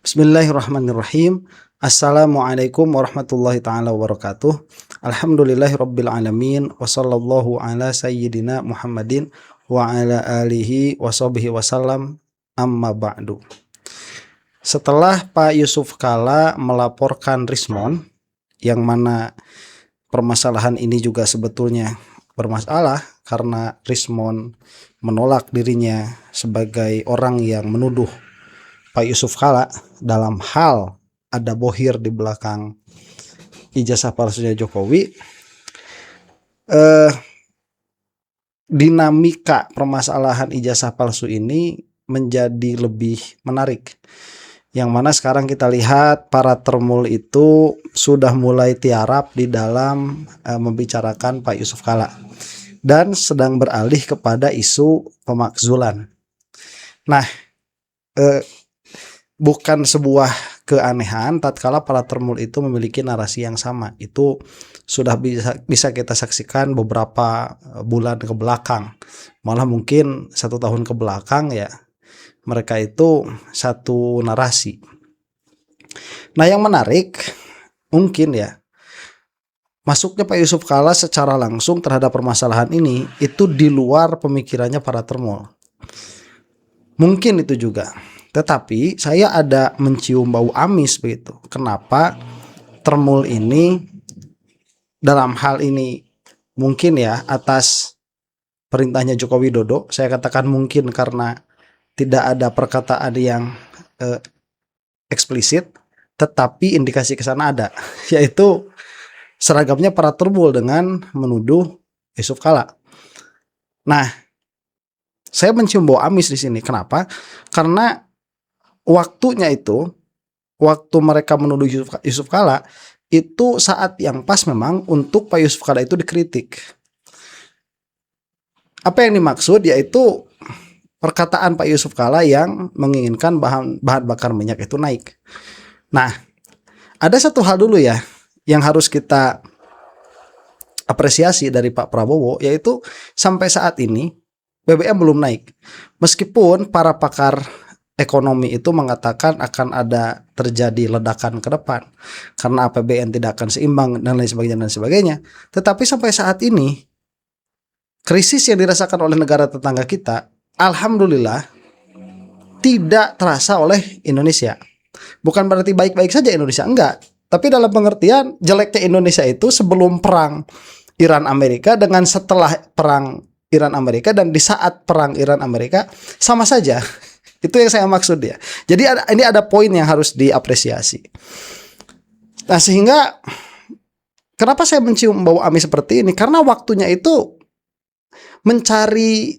Bismillahirrahmanirrahim. Assalamualaikum warahmatullahi ta'ala wabarakatuh. Alhamdulillahirabbil alamin wa sallallahu ala sayyidina Muhammadin wa ala alihi wa sahbihi wasallam, amma ba'du. Setelah Pak Yusuf Kalla melaporkan Rismon, yang mana permasalahan ini juga sebetulnya bermasalah karena Rismon menolak dirinya sebagai orang yang menuduh Pak Yusuf Kalla dalam hal ada bohir di belakang ijazah palsunya Jokowi. Dinamika permasalahan ijazah palsu ini menjadi lebih menarik, yang mana sekarang kita lihat para termul itu sudah mulai tiarap di dalam membicarakan Pak Yusuf Kalla dan sedang beralih kepada isu pemakzulan. Nah, bukan sebuah keanehan tatkala para termul itu memiliki narasi yang sama. Itu sudah bisa kita saksikan beberapa bulan ke belakang, malah mungkin 1 tahun ke belakang ya, mereka itu satu narasi. Nah, yang menarik mungkin ya, masuknya Pak Yusuf Kalla secara langsung terhadap permasalahan ini itu di luar pemikirannya para termul. Mungkin itu juga. Tetapi saya ada mencium bau amis begitu. Kenapa termul ini dalam hal ini mungkin ya atas perintahnya Joko Widodo. Saya katakan mungkin karena tidak ada perkataan yang eksplisit, tetapi indikasi ke sana ada, yaitu seragamnya para termul dengan menuduh Yusuf Kalla. Nah, saya mencium bau amis di sini. Kenapa? Karena waktunya itu, waktu mereka menuduh Yusuf Kalla itu saat yang pas memang untuk Pak Yusuf Kalla itu dikritik. Apa yang dimaksud? Yaitu perkataan Pak Yusuf Kalla yang menginginkan bahan bakar minyak itu naik. Nah, ada satu hal dulu ya yang harus kita apresiasi dari Pak Prabowo, yaitu sampai saat ini BBM belum naik. Meskipun para pakar ekonomi itu mengatakan akan ada terjadi ledakan ke depan karena APBN tidak akan seimbang dan lain sebagainya. Tetapi sampai saat ini krisis yang dirasakan oleh negara tetangga kita, alhamdulillah tidak terasa oleh Indonesia. Bukan berarti baik-baik saja Indonesia, enggak. Tapi dalam pengertian jeleknya Indonesia itu sebelum perang Iran-Amerika dengan setelah perang Iran-Amerika dan di saat perang Iran-Amerika sama saja. Itu yang saya maksud ya. Jadi ini ada poin yang harus diapresiasi. Nah, sehingga kenapa saya mencium bau amis seperti ini? Karena waktunya itu mencari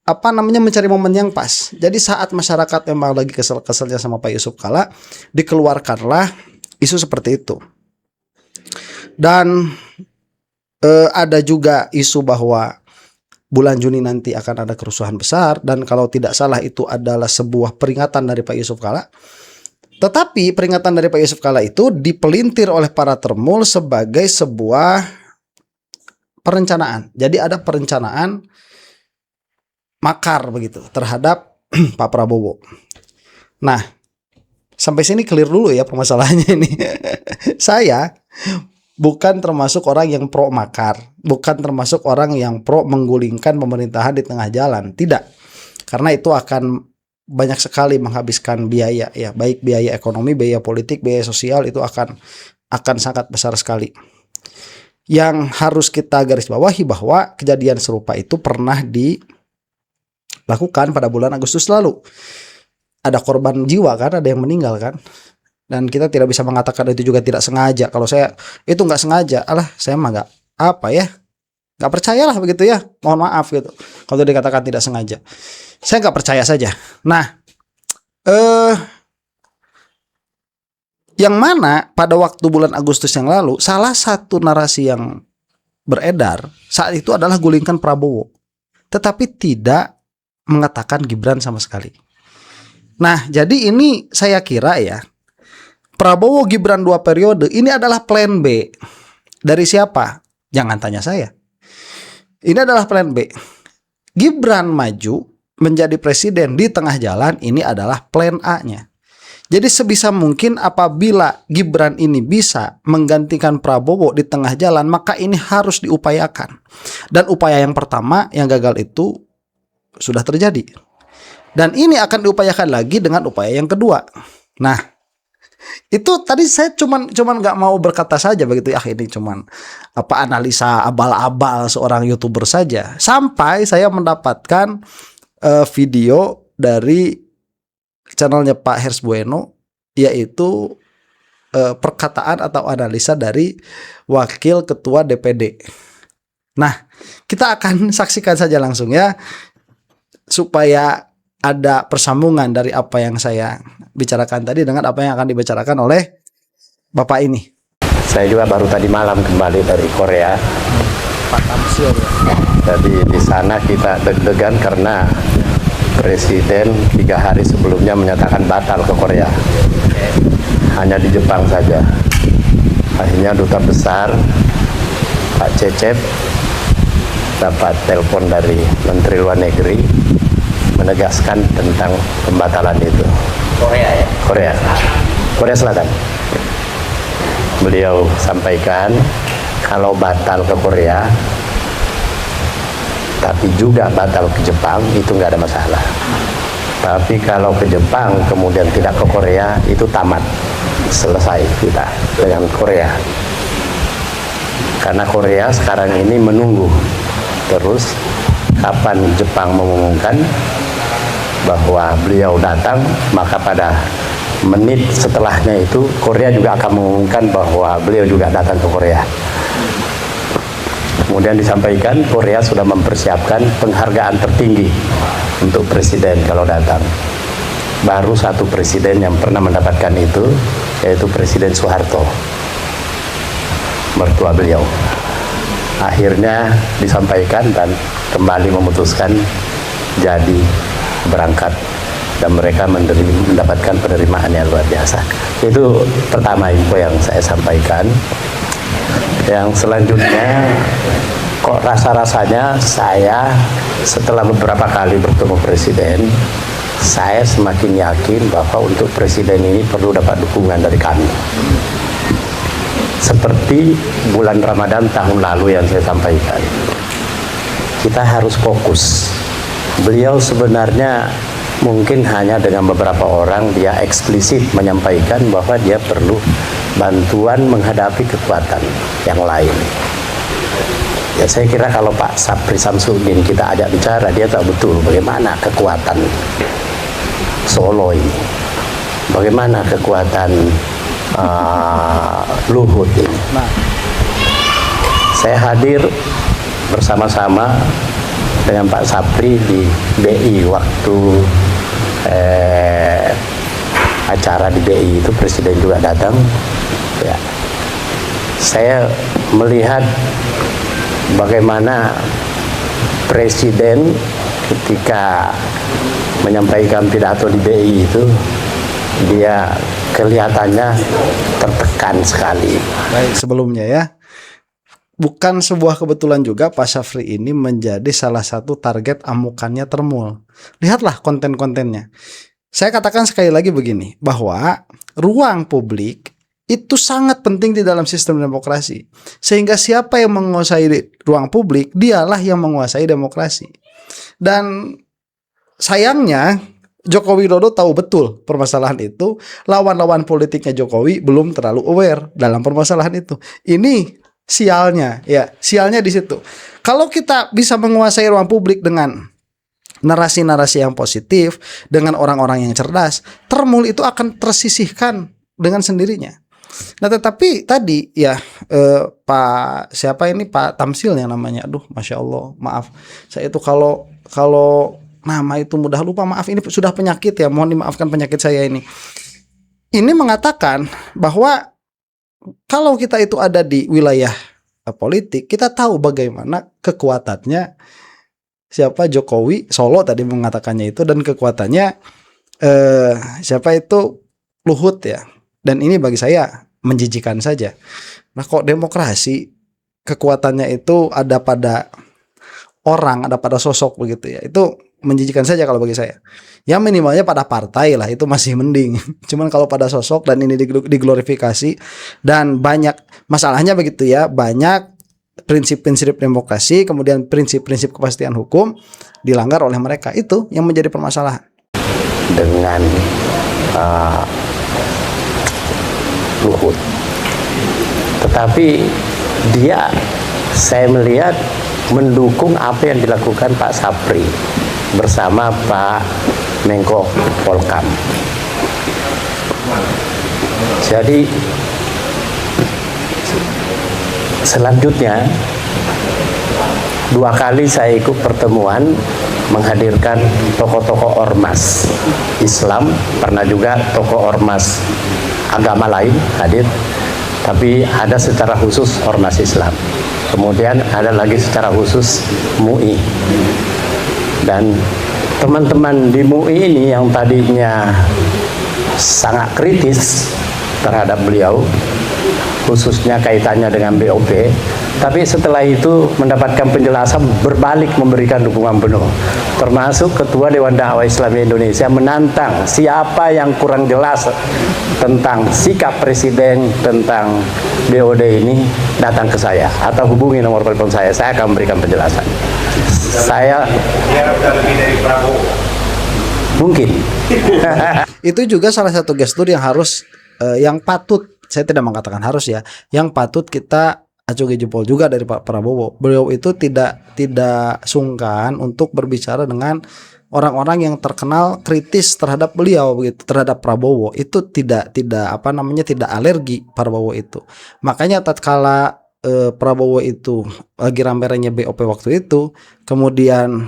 mencari momen yang pas. Jadi saat masyarakat memang lagi kesel-keselnya sama Pak Yusuf Kalla, dikeluarkanlah isu seperti itu. Dan ada juga isu bahwa bulan Juni nanti akan ada kerusuhan besar, dan kalau tidak salah itu adalah sebuah peringatan dari Pak Yusuf Kalla. Tetapi peringatan dari Pak Yusuf Kalla itu dipelintir oleh para termul sebagai sebuah perencanaan. Jadi ada perencanaan makar begitu terhadap Pak Prabowo. Nah, sampai sini clear dulu ya permasalahannya ini. Saya bukan termasuk orang yang pro makar, bukan termasuk orang yang pro menggulingkan pemerintahan di tengah jalan, tidak. Karena itu akan banyak sekali menghabiskan biaya ya, baik biaya ekonomi, biaya politik, biaya sosial, itu akan sangat besar sekali. Yang harus kita garis bawahi bahwa kejadian serupa itu pernah dilakukan pada bulan Agustus lalu. Ada korban jiwa kan, ada yang meninggal kan. Dan kita tidak bisa mengatakan itu juga tidak sengaja. Kalau saya itu nggak sengaja, saya mah nggak percayalah begitu ya. Mohon maaf gitu. Kalau dikatakan tidak sengaja, saya nggak percaya saja. Nah, yang mana pada waktu bulan Agustus yang lalu, salah satu narasi yang beredar saat itu adalah gulingkan Prabowo, tetapi tidak mengatakan Gibran sama sekali. Nah, jadi ini saya kira ya, Prabowo Gibran 2 periode ini adalah plan B. Dari siapa? Jangan tanya saya. Ini adalah plan B. Gibran maju menjadi presiden di tengah jalan, ini adalah plan A-nya. Jadi sebisa mungkin apabila Gibran ini bisa menggantikan Prabowo di tengah jalan, maka ini harus diupayakan. Dan upaya yang pertama yang gagal itu sudah terjadi. Dan ini akan diupayakan lagi dengan upaya yang kedua. Nah, itu tadi saya cuman nggak mau berkata saja begitu ya, ini cuman analisa abal-abal seorang YouTuber saja. Sampai saya mendapatkan video dari channelnya Pak Hers Bueno, yaitu perkataan atau analisa dari Wakil Ketua DPD. Nah, kita akan saksikan saja langsung ya, supaya ada persambungan dari apa yang saya bicarakan tadi dengan apa yang akan dibicarakan oleh Bapak ini. Saya juga baru tadi malam kembali dari Korea. Pak Tamsil ya. Jadi di sana kita deg-degan karena Presiden 3 hari sebelumnya menyatakan batal ke Korea. Hanya di Jepang saja. Akhirnya Duta Besar Pak Cecep dapat telepon dari Menteri Luar Negeri menegaskan tentang pembatalan itu. Korea ya? Korea Selatan. Beliau sampaikan kalau batal ke Korea tapi juga batal ke Jepang itu nggak ada masalah. Tapi kalau ke Jepang kemudian tidak ke Korea itu tamat, selesai kita dengan Korea. Karena Korea sekarang ini menunggu terus kapan Jepang mengumumkan bahwa beliau datang, maka pada menit setelahnya itu Korea juga akan mengumumkan bahwa beliau juga datang ke Korea. Kemudian disampaikan Korea sudah mempersiapkan penghargaan tertinggi untuk presiden kalau datang. Baru satu presiden yang pernah mendapatkan itu, yaitu Presiden Soeharto, mertua beliau. Akhirnya disampaikan dan kembali memutuskan jadi berangkat, dan mereka mendapatkan penerimaan yang luar biasa. Itu pertama info yang saya sampaikan. Yang selanjutnya, kok rasa-rasanya saya setelah beberapa kali bertemu presiden, saya semakin yakin bahwa untuk presiden ini perlu dapat dukungan dari kami. Seperti bulan Ramadan tahun lalu yang saya sampaikan, kita harus fokus. Beliau sebenarnya mungkin hanya dengan beberapa orang dia eksplisit menyampaikan bahwa dia perlu bantuan menghadapi kekuatan yang lain. Ya, saya kira kalau Pak Sapri Samsudin kita ajak bicara, dia tahu betul bagaimana kekuatan Solo ini, bagaimana kekuatan Luhut ini. Saya hadir bersama-sama dengan Pak Sapri di BI waktu acara di BI itu, presiden juga datang. Ya, saya melihat bagaimana presiden ketika menyampaikan pidato di BI itu, dia kelihatannya tertekan sekali. Baik, sebelumnya ya, bukan sebuah kebetulan juga Pak Syafri ini menjadi salah satu target amukannya Termul. Lihatlah konten-kontennya. Saya katakan sekali lagi begini, bahwa ruang publik itu sangat penting di dalam sistem demokrasi. Sehingga siapa yang menguasai ruang publik, dialah yang menguasai demokrasi. Dan sayangnya Joko Widodo tahu betul permasalahan itu. Lawan-lawan politiknya Jokowi belum terlalu aware dalam permasalahan itu. Ini sialnya, ya, sialnya di situ. Kalau kita bisa menguasai ruang publik dengan narasi-narasi yang positif, dengan orang-orang yang cerdas, Termul itu akan tersisihkan dengan sendirinya. Nah, tetapi tadi ya Pak siapa ini, Pak Tamsil yang namanya, aduh, masya Allah, maaf, saya itu kalau nama itu mudah lupa, maaf, ini sudah penyakit ya, mohon dimaafkan penyakit saya ini. Ini mengatakan bahwa kalau kita itu ada di wilayah politik, kita tahu bagaimana kekuatannya siapa, Jokowi, Solo tadi mengatakannya itu, dan kekuatannya siapa itu, Luhut ya. Dan ini bagi saya menjijikan saja. Nah, kok demokrasi kekuatannya itu ada pada orang, ada pada sosok begitu ya. Itu menjijikan saja kalau bagi saya. Ya minimalnya pada partai lah itu masih mending. Cuman kalau pada sosok dan ini diglorifikasi dan banyak masalahnya begitu ya, banyak prinsip-prinsip demokrasi kemudian prinsip-prinsip kepastian hukum dilanggar oleh mereka, itu yang menjadi permasalahan. Dengan Luhut, tetapi dia saya melihat mendukung apa yang dilakukan Pak Sapri bersama Pak Menko Polkam. Jadi selanjutnya 2 kali saya ikut pertemuan menghadirkan tokoh-tokoh ormas Islam, pernah juga tokoh ormas agama lain hadir, tapi ada secara khusus ormas Islam. Kemudian ada lagi secara khusus MUI. Dan teman-teman di MUI ini yang tadinya sangat kritis terhadap beliau, khususnya kaitannya dengan BOP, tapi setelah itu mendapatkan penjelasan berbalik memberikan dukungan penuh. Termasuk Ketua Dewan Dakwah Islam Indonesia menantang siapa yang kurang jelas tentang sikap Presiden tentang BOD ini datang ke saya atau hubungi nomor telepon saya akan memberikan penjelasan. Saya mungkin Itu juga salah satu gestur yang harus yang patut, saya tidak mengatakan harus ya, yang patut kita acungi jempol juga dari Pak Prabowo. Beliau itu tidak sungkan untuk berbicara dengan orang-orang yang terkenal kritis terhadap beliau begitu, terhadap Prabowo. Itu tidak alergi Prabowo itu. Makanya tatkala Prabowo itu lagi rame-ramenya BOP waktu itu, kemudian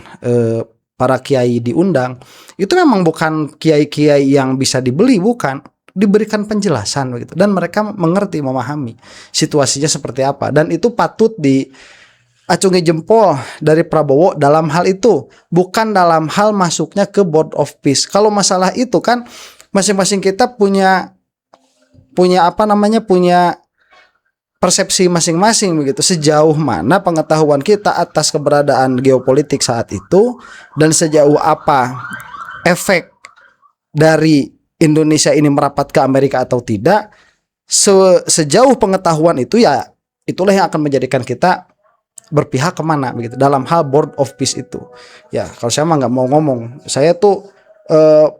para kiai diundang, itu memang bukan kiai-kiai yang bisa dibeli, bukan, diberikan penjelasan begitu, dan mereka mengerti, memahami situasinya seperti apa, dan itu patut diacungi jempol dari Prabowo dalam hal itu, bukan dalam hal masuknya ke Board of Peace. Kalau masalah itu kan masing-masing kita punya persepsi masing-masing begitu, sejauh mana pengetahuan kita atas keberadaan geopolitik saat itu dan sejauh apa efek dari Indonesia ini merapat ke Amerika atau tidak. Sejauh pengetahuan itu, ya itulah yang akan menjadikan kita berpihak kemana begitu dalam hal Board of Peace itu. Ya kalau saya mah nggak mau ngomong, saya tuh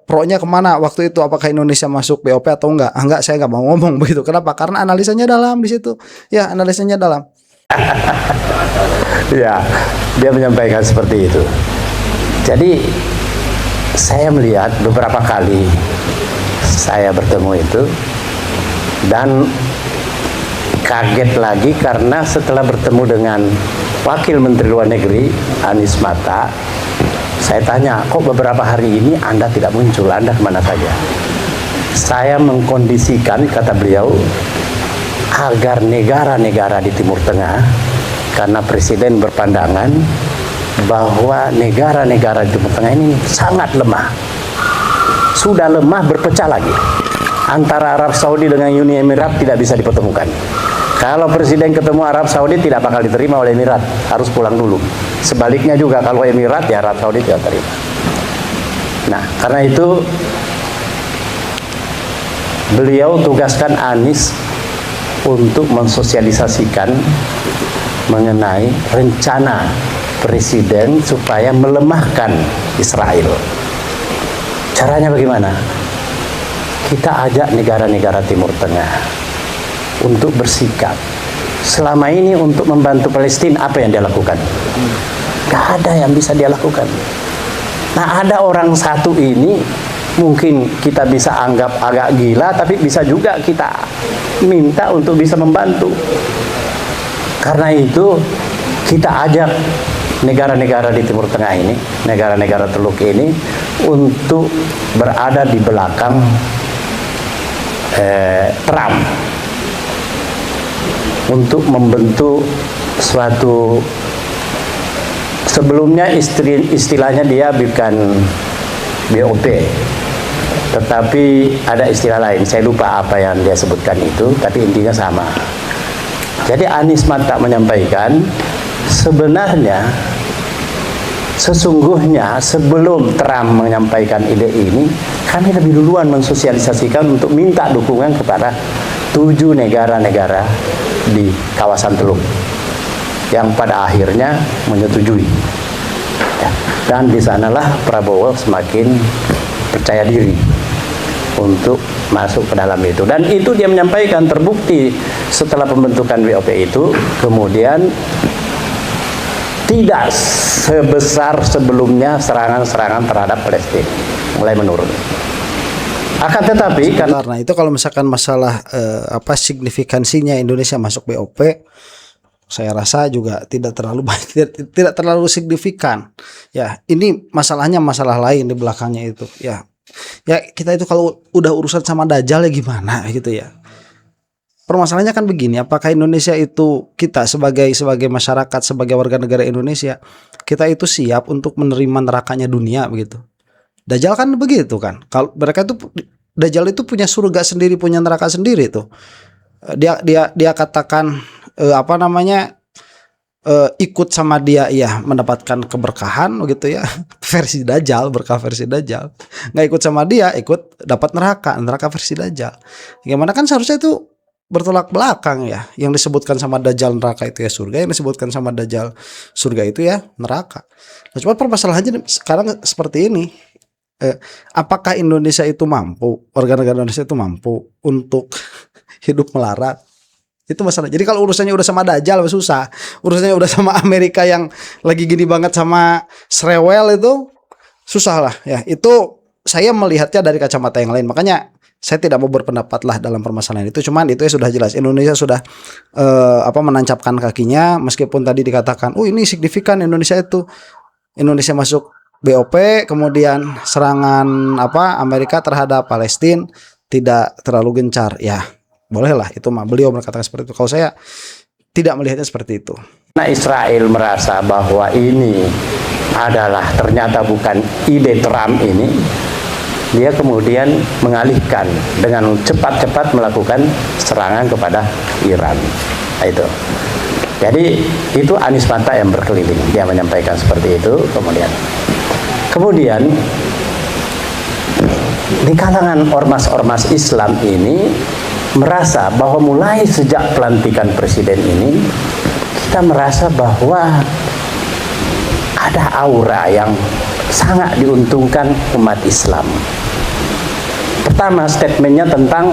pro-nya kemana waktu itu, apakah Indonesia masuk BOP atau enggak. Enggak, saya nggak mau ngomong begitu. Kenapa? Karena analisanya dalam di situ. Ya, analisanya dalam. ya, dia menyampaikan seperti itu. Jadi saya melihat beberapa kali saya bertemu itu dan kaget lagi karena setelah bertemu dengan Wakil Menteri Luar Negeri Anies Mata, saya tanya, kok beberapa hari ini Anda tidak muncul, Anda kemana saja? Saya mengkondisikan, kata beliau, agar negara-negara di Timur Tengah, karena Presiden berpandangan bahwa negara-negara di Timur Tengah ini sangat lemah, sudah lemah berpecah lagi. Antara Arab Saudi dengan Uni Emirat tidak bisa dipertemukan. Kalau Presiden ketemu Arab Saudi tidak bakal diterima oleh Emirat, harus pulang dulu. Sebaliknya juga kalau Emirat ya Arab Saudi tidak terima. Nah, karena itu beliau tugaskan Anies untuk mensosialisasikan mengenai rencana Presiden supaya melemahkan Israel. Caranya bagaimana? Kita ajak negara-negara Timur Tengah untuk bersikap. Selama ini untuk membantu Palestina, apa yang dia lakukan? Gak ada yang bisa dia lakukan. Nah, ada orang satu ini mungkin kita bisa anggap agak gila, tapi bisa juga kita minta untuk bisa membantu. Karena itu kita ajak negara-negara di Timur Tengah ini, negara-negara Teluk ini, untuk berada di belakang Trump, untuk membentuk suatu, sebelumnya istilahnya dia bukan BOP, tetapi ada istilah lain, saya lupa apa yang dia sebutkan itu, tapi intinya sama. Jadi Anies Mata menyampaikan, sebenarnya sesungguhnya sebelum Trump menyampaikan ide ini, kami lebih duluan mensosialisasikan untuk minta dukungan kepada 7 negara-negara di kawasan Teluk yang pada akhirnya menyetujui. Ya, dan di sanalah Prabowo semakin percaya diri untuk masuk ke dalam itu. Dan itu dia menyampaikan, terbukti setelah pembentukan BOP itu, kemudian tidak sebesar sebelumnya serangan-serangan terhadap Palestina, mulai menurun. Akan tetapi karena itu kalau misalkan masalah signifikansinya Indonesia masuk BOP, saya rasa juga tidak terlalu tidak terlalu signifikan. Ya, ini masalahnya masalah lain di belakangnya itu. Ya, kita itu kalau udah urusan sama Dajjal ya gimana gitu ya. Permasalahannya kan begini, apakah Indonesia itu, kita sebagai masyarakat, sebagai warga negara Indonesia, kita itu siap untuk menerima nerakanya dunia begitu. Dajjal kan begitu kan. Kalau mereka itu, Dajjal itu punya surga sendiri, punya neraka sendiri tuh. Dia katakan ikut sama dia ya mendapatkan keberkahan begitu ya. Versi Dajjal, berkah versi Dajjal. Nggak ikut sama dia, ikut dapat neraka versi Dajjal. Gimana kan seharusnya itu bertolak belakang ya. Yang disebutkan sama Dajjal neraka itu ya surga, yang disebutkan sama Dajjal surga itu ya neraka. Nah, cuma permasalahannya sekarang seperti ini. Apakah Indonesia itu mampu, warga negara Indonesia itu mampu untuk hidup melarat? Itu masalah. Jadi kalau urusannya udah sama Dajjal susah. Urusannya udah sama Amerika yang lagi gini banget sama Srewel itu susah lah ya. Itu saya melihatnya dari kacamata yang lain. Makanya saya tidak mau berpendapat lah dalam permasalahan itu. Cuman itu ya sudah jelas. Indonesia sudah menancapkan kakinya. Meskipun tadi dikatakan, ini signifikan Indonesia itu. Indonesia masuk BOP, kemudian serangan Amerika terhadap Palestina tidak terlalu gencar. Ya, bolehlah itu mah. Beliau berkata seperti itu. Kalau saya tidak melihatnya seperti itu. Nah, Israel merasa bahwa ini adalah ternyata bukan ide Trump ini. Dia kemudian mengalihkan dengan cepat-cepat melakukan serangan kepada Iran. Nah, itu. Jadi itu Anies Mata yang berkeliling. Dia menyampaikan seperti itu. Kemudian di kalangan ormas-ormas Islam ini merasa bahwa mulai sejak pelantikan presiden ini, kita merasa bahwa ada aura yang sangat diuntungkan umat Islam. Pertama, statementnya tentang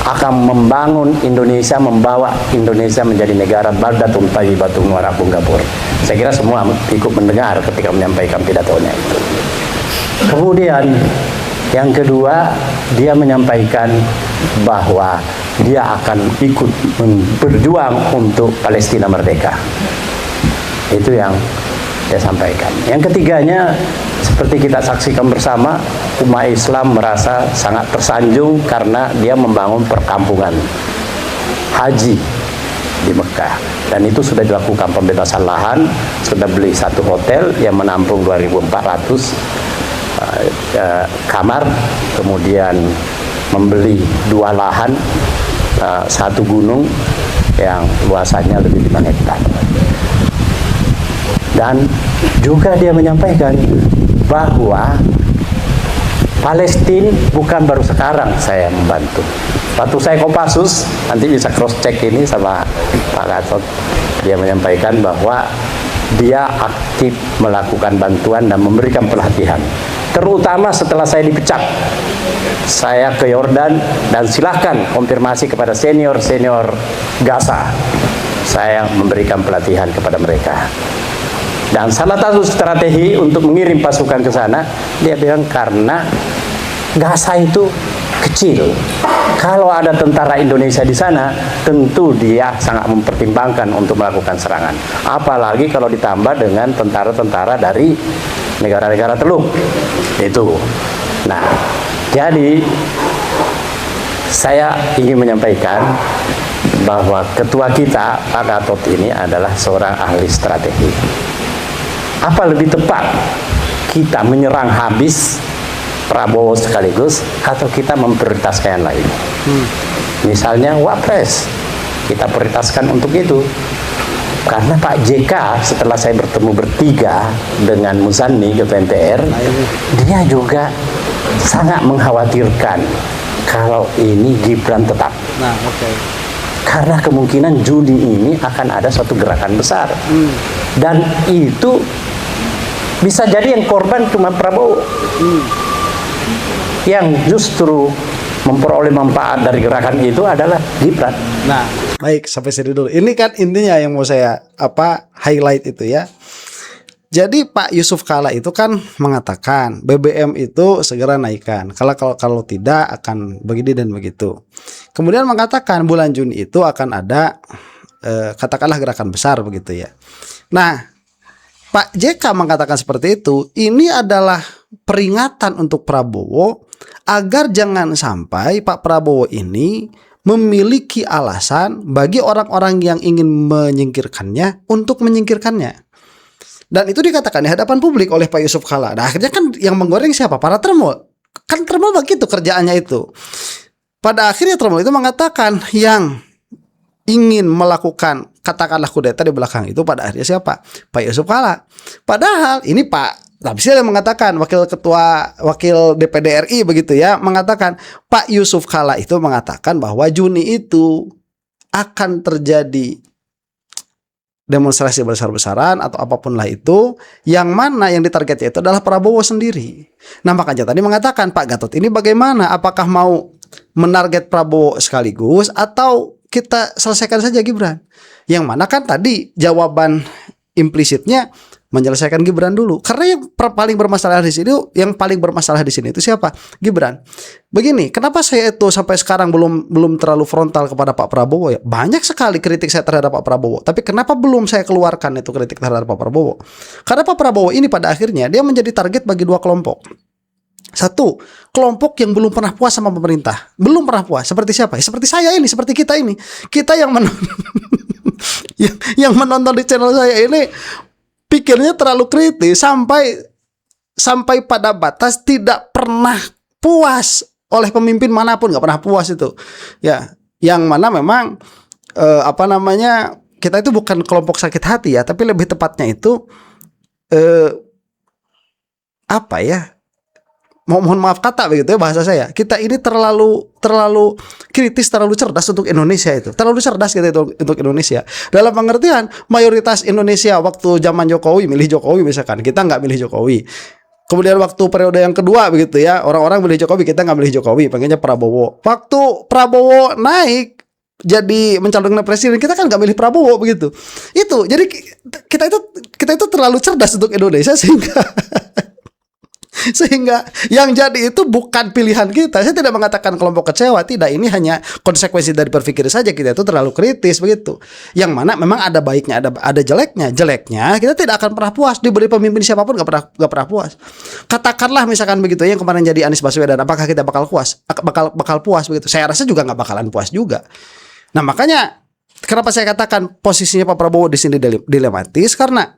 akan membangun Indonesia, membawa Indonesia menjadi negara baldatun thayyibatun wa rabbun ghafur. Saya kira semua ikut mendengar ketika menyampaikan pidatonya itu. Kemudian yang kedua, dia menyampaikan bahwa dia akan ikut berjuang untuk Palestina merdeka. Itu yang dia sampaikan. Yang ketiganya, seperti kita saksikan bersama, umat Islam merasa sangat tersanjung karena dia membangun perkampungan haji di Mekah. Dan itu sudah dilakukan pembebasan lahan, sudah beli satu hotel yang menampung 2.400 kamar, kemudian membeli 2 lahan, satu gunung yang luasannya lebih 5 hektar. Dan juga dia menyampaikan bahwa Palestina bukan baru sekarang saya membantu. Waktu saya Kopassus, nanti bisa cross check ini sama Pak Gatot, dia menyampaikan bahwa dia aktif melakukan bantuan dan memberikan pelatihan. Terutama setelah saya dipecat, saya ke Yordan dan silahkan konfirmasi kepada senior-senior Gaza. Saya memberikan pelatihan kepada mereka. Dan salah satu strategi untuk mengirim pasukan ke sana, dia bilang karena Gaza itu kecil. Kalau ada tentara Indonesia di sana, tentu dia sangat mempertimbangkan untuk melakukan serangan. Apalagi kalau ditambah dengan tentara-tentara dari negara-negara Teluk. Itu. Nah, jadi saya ingin menyampaikan bahwa ketua kita, Pak Gatot ini adalah seorang ahli strategi. Apa lebih tepat, kita menyerang habis Prabowo sekaligus atau kita memprioritaskan yang lain? Misalnya Wapres, kita prioritaskan untuk itu. Karena Pak JK setelah saya bertemu bertiga dengan Muzani ke MPR, dia juga sangat mengkhawatirkan kalau ini Gibran tetap. Nah, oke. Karena kemungkinan Juni ini akan ada suatu gerakan besar. Dan itu bisa jadi yang korban cuma Prabowo. Yang justru memperoleh manfaat dari gerakan itu adalah Gibran. Nah, baik, sampai sini dulu. Ini kan intinya yang mau saya highlight itu ya. Jadi Pak Yusuf Kala itu kan mengatakan BBM itu segera naikkan. Kalau tidak akan begini dan begitu. Kemudian mengatakan bulan Juni itu akan ada katakanlah gerakan besar begitu ya. Nah, Pak JK mengatakan seperti itu. Ini adalah peringatan untuk Prabowo agar jangan sampai Pak Prabowo ini memiliki alasan bagi orang-orang yang ingin menyingkirkannya untuk menyingkirkannya. Dan itu dikatakan di hadapan publik oleh Pak Yusuf Kala. Nah, akhirnya kan yang menggoreng siapa? Para Tremol. Kan Tremol begitu kerjaannya itu. Pada akhirnya Tremol itu mengatakan yang ingin melakukan katakanlah kudeta di belakang itu pada akhirnya siapa? Pak Yusuf Kala. Padahal ini Pak Tamsil yang mengatakan, wakil DPD RI begitu ya, mengatakan Pak Yusuf Kala itu mengatakan bahwa Juni itu akan terjadi demonstrasi besar-besaran atau apapun lah itu, yang mana yang ditargetnya itu adalah Prabowo sendiri. Nah, makanya tadi mengatakan Pak Gatot ini bagaimana? Apakah mau menarget Prabowo sekaligus atau kita selesaikan saja Gibran? Yang mana kan tadi jawaban implisitnya menyelesaikan Gibran dulu. Karena yang paling bermasalah di sini, itu siapa? Gibran. Begini, kenapa saya itu sampai sekarang belum terlalu frontal kepada Pak Prabowo ya? Banyak sekali kritik saya terhadap Pak Prabowo, tapi kenapa belum saya keluarkan itu kritik terhadap Pak Prabowo? Karena Pak Prabowo ini pada akhirnya dia menjadi target bagi dua kelompok. Satu, kelompok yang belum pernah puas sama pemerintah. Belum pernah puas. Seperti siapa? Seperti saya ini, seperti kita ini. Kita yang yang menonton di channel saya ini pikirnya terlalu kritis sampai pada batas tidak pernah puas oleh pemimpin manapun, nggak pernah puas itu. Ya, yang mana memang kita itu bukan kelompok sakit hati ya, tapi lebih tepatnya itu mohon maaf kata begitu ya bahasa saya. Kita ini terlalu kritis, terlalu cerdas untuk Indonesia itu. Terlalu cerdas kita itu untuk Indonesia. Dalam pengertian mayoritas Indonesia waktu zaman Jokowi milih Jokowi misalkan, kita nggak milih Jokowi. Kemudian waktu periode yang kedua begitu ya, orang-orang milih Jokowi, kita nggak milih Jokowi, pengennya Prabowo. Waktu Prabowo naik jadi mencalonkan presiden, kita kan nggak milih Prabowo begitu. Itu jadi kita itu terlalu cerdas untuk Indonesia sehingga yang jadi itu bukan pilihan kita. Saya tidak mengatakan kelompok kecewa, tidak. Ini hanya konsekuensi dari berpikir saja. Kita itu terlalu kritis begitu. Yang mana memang ada baiknya, ada jeleknya. Jeleknya kita tidak akan pernah puas diberi pemimpin siapapun, gak pernah puas. Katakanlah misalkan begitu yang kemarin jadi Anies Baswedan, apakah kita bakal puas? Bakal puas begitu? Saya rasa juga nggak bakalan puas juga. Nah, makanya kenapa saya katakan posisinya Pak Prabowo di sini dilematis, karena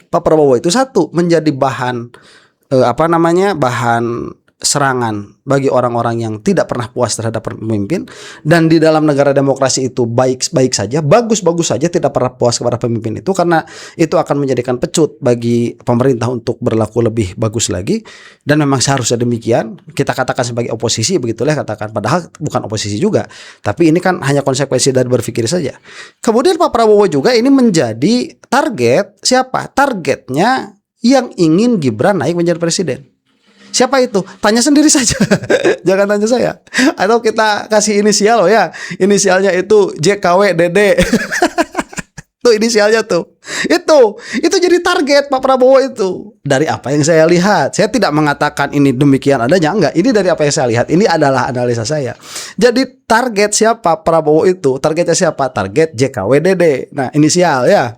Pak Prabowo itu satu menjadi bahan bahan serangan bagi orang-orang yang tidak pernah puas terhadap pemimpin. Dan di dalam negara demokrasi itu baik-baik saja, bagus-bagus saja tidak pernah puas kepada pemimpin itu, karena itu akan menjadikan pecut bagi pemerintah untuk berlaku lebih bagus lagi. Dan memang seharusnya demikian. Kita katakan sebagai oposisi begitulah katakan, padahal bukan oposisi juga, tapi ini kan hanya konsekuensi dari berpikir saja. Kemudian Pak Prabowo juga ini menjadi target siapa? Targetnya yang ingin Gibran naik menjadi presiden. Siapa itu? Tanya sendiri saja. Jangan tanya saya. Atau kita kasih inisial ya. Inisialnya itu JKWDD. Tuh inisialnya tuh. Itu jadi target Pak Prabowo itu. Dari apa yang saya lihat. Saya tidak mengatakan ini demikian adanya, enggak. Ini dari apa yang saya lihat. Ini adalah analisa saya. Jadi target siapa Prabowo itu? Targetnya siapa? Target JKWDD. Nah, inisial ya.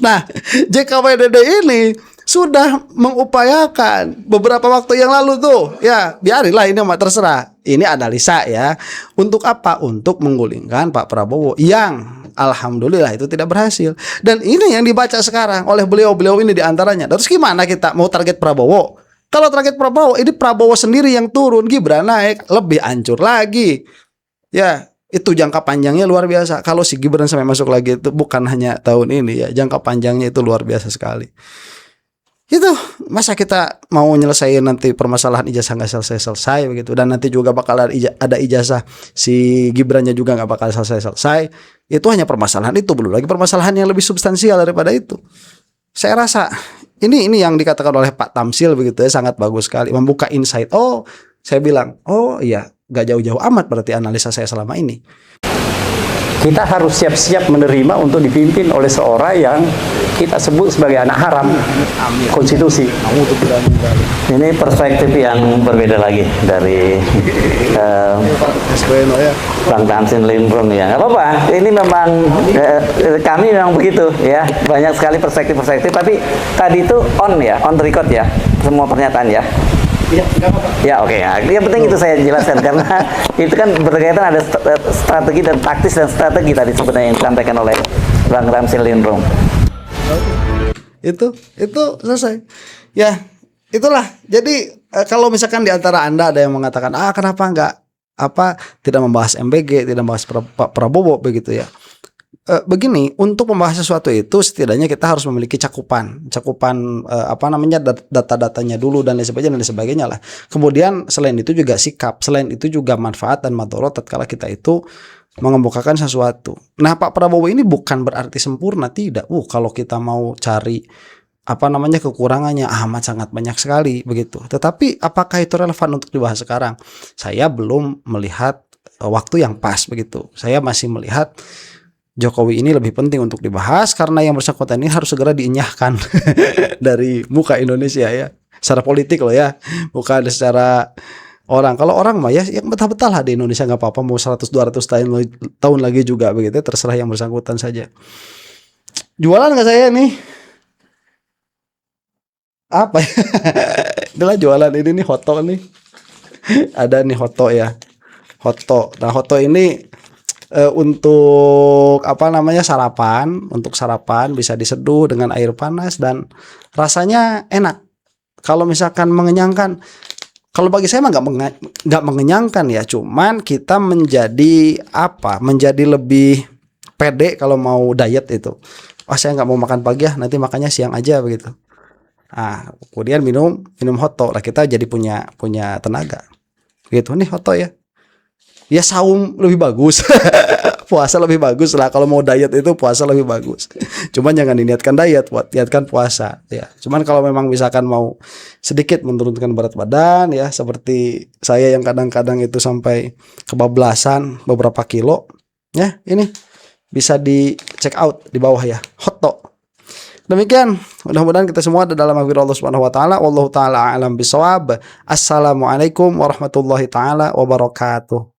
Nah, JKWDD ini sudah mengupayakan beberapa waktu yang lalu tuh, ya biarinlah ini mah terserah. Ini analisa ya. Untuk apa? Untuk menggulingkan Pak Prabowo yang alhamdulillah itu tidak berhasil. Dan ini yang dibaca sekarang oleh beliau-beliau ini diantaranya. Terus gimana kita mau target Prabowo? Kalau target Prabowo, ini Prabowo sendiri yang turun, Gibran naik, lebih hancur lagi. Ya, Itu jangka panjangnya luar biasa. Kalau si Gibran sampai masuk lagi itu bukan hanya tahun ini ya, jangka panjangnya itu luar biasa sekali. Itu masa kita mau nyelesain nanti permasalahan ijazah nggak selesai begitu, dan nanti juga bakal ada ijazah si Gibrannya juga nggak bakal selesai. Itu hanya permasalahan itu, belum lagi permasalahan yang lebih substansial daripada itu. Saya rasa ini yang dikatakan oleh Pak Tamsil begitu ya, sangat bagus sekali, membuka insight. Oh, saya bilang, oh iya, nggak jauh-jauh amat berarti analisa saya selama ini. Kita harus siap-siap menerima untuk dipimpin oleh seorang yang kita sebut sebagai anak haram konstitusi. Ini perspektif yang berbeda lagi dari Bang Tamsin Lindrung ya. Nggak apa-apa, ini memang kami memang begitu ya. Banyak sekali perspektif-perspektif, tapi tadi itu on the record ya, semua pernyataan ya. Ya oke. Yang penting itu saya jelaskan karena itu kan berkaitan ada strategi dan taktis dan strategi tadi sebenarnya yang disampaikan oleh Bang Tamsin Lindrung. Itu selesai. Ya, itulah. Jadi kalau misalkan di antara Anda ada yang mengatakan, kenapa enggak tidak membahas MBG, tidak membahas Pak Prabowo begitu ya. Begini, untuk membahas sesuatu itu setidaknya kita harus memiliki cakupan data-datanya dulu dan lain sebagainya lah. Kemudian selain itu juga sikap, selain itu juga manfaat dan madharat tatkala kita itu mengemukakan sesuatu. Nah, Pak Prabowo ini bukan berarti sempurna, tidak. Kalau kita mau cari kekurangannya amat sangat banyak sekali begitu. Tetapi apakah itu relevan untuk dibahas sekarang? Saya belum melihat waktu yang pas begitu. Saya masih melihat Jokowi ini lebih penting untuk dibahas karena yang bersangkutan ini harus segera dienyahkan dari muka Indonesia ya. Secara politik loh ya, bukan secara orang. Kalau orang mah ya yang betah-betah lah di Indonesia, nggak apa-apa mau 100-200 tahun lagi juga begitu, terserah yang bersangkutan saja. Jualan nggak saya nih? Apa ya? Inilah jualan ini nih, hoto nih. Ada nih hoto ya. Hoto. Nah, hoto ini untuk sarapan, bisa diseduh dengan air panas dan rasanya enak. Kalau misalkan mengenyangkan, kalau bagi saya mah nggak mengenyangkan ya, cuman kita menjadi lebih pede kalau mau diet itu. Saya nggak mau makan pagi ya, nanti makannya siang aja begitu. Kemudian minum hoto lah, kita jadi punya tenaga. Gitu nih hoto ya. Ya saum lebih bagus. Puasa lebih bagus lah. Kalau mau diet itu puasa lebih bagus. Cuman jangan diniatkan diet, niatkan puasa ya. Cuman kalau memang misalkan mau sedikit menurunkan berat badan ya, seperti saya yang kadang-kadang itu sampai kebablasan beberapa kilo ya, ini bisa di check out di bawah ya, hoto. Demikian, mudah-mudahan kita semua ada dalam hafizah Allah Subhanahu wa taala. Wallahu taala a'lam bishawab. Assalamualaikum warahmatullahi taala wabarakatuh.